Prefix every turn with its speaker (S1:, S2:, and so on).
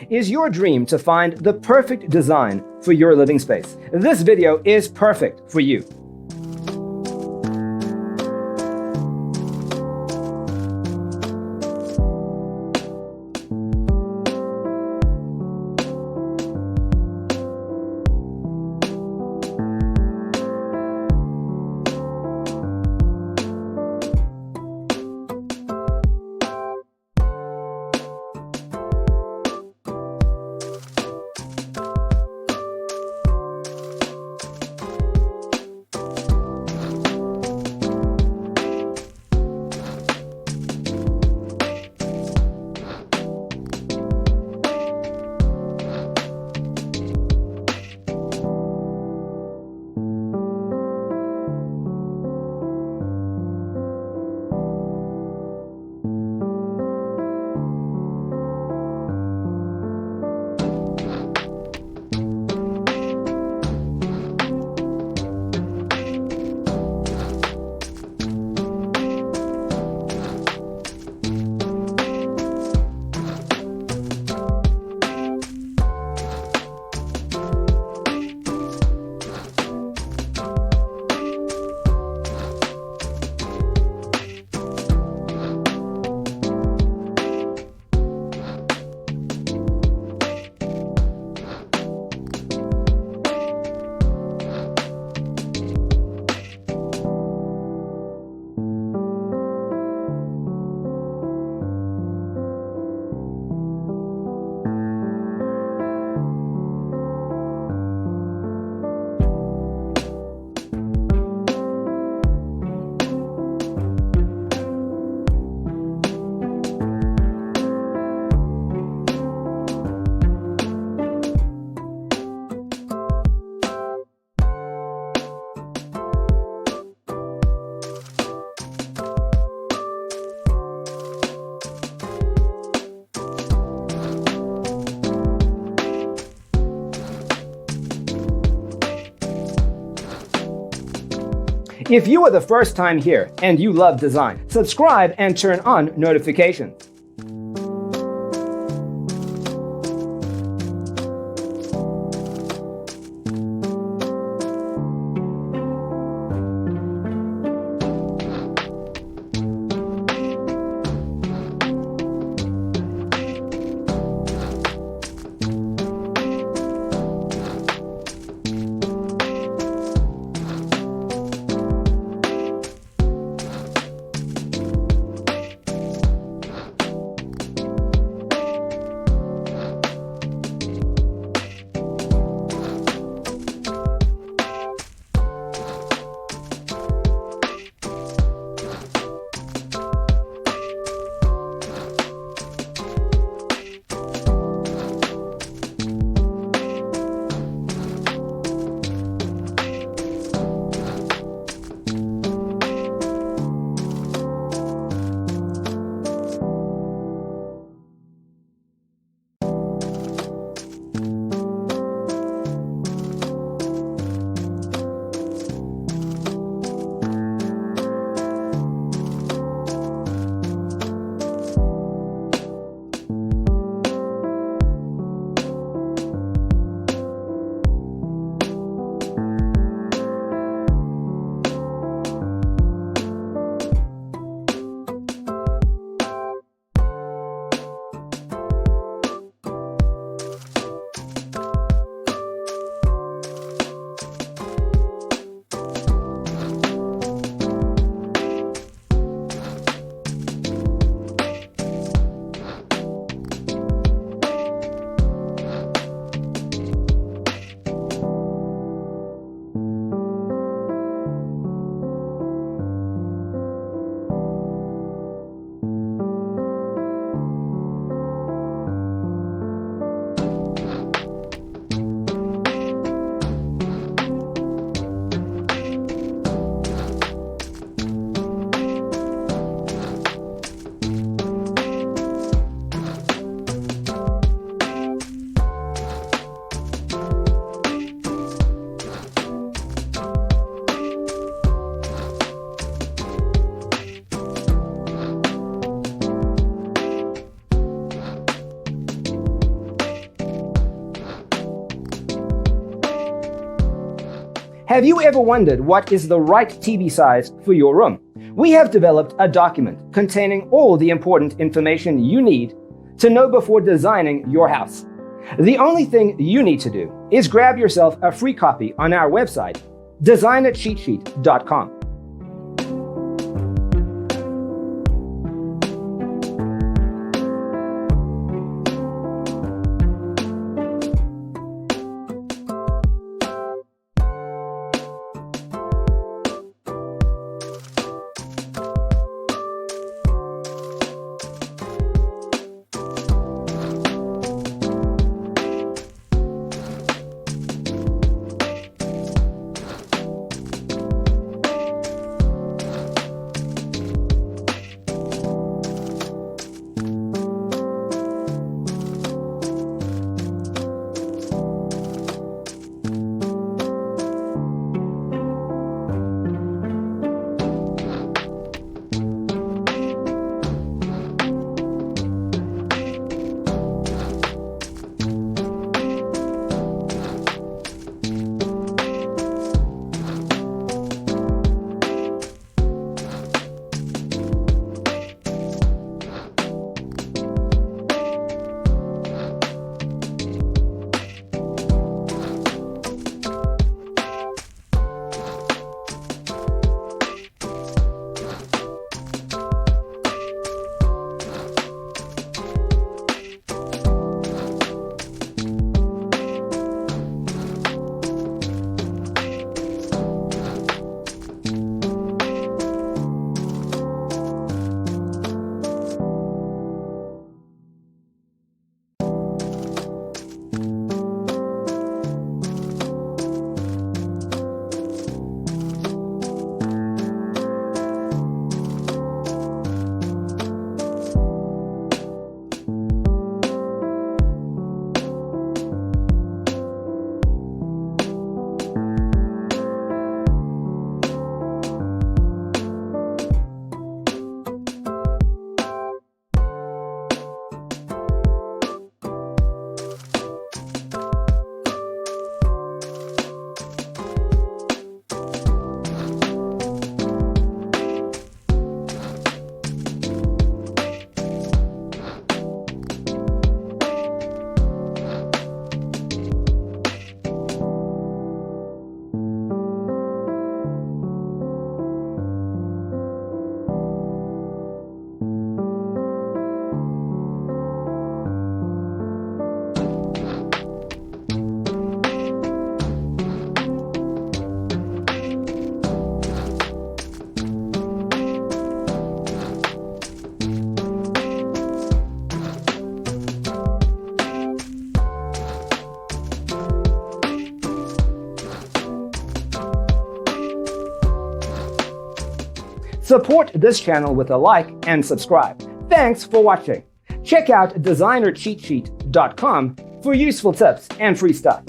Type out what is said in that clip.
S1: Is your dream to find the perfect design for your living space? This video is perfect for you. If you are the first time here and you love design, subscribe and turn on notifications. Have you ever wondered what is the right TV size for your room? We have developed a document containing all the important information you need to know before designing your house. The only thing you need to do is grab yourself a free copy on our website, designercheatsheet.com. Support this channel with a like and subscribe. Thanks for watching. Check out designercheatsheet.com for useful tips and free stuff.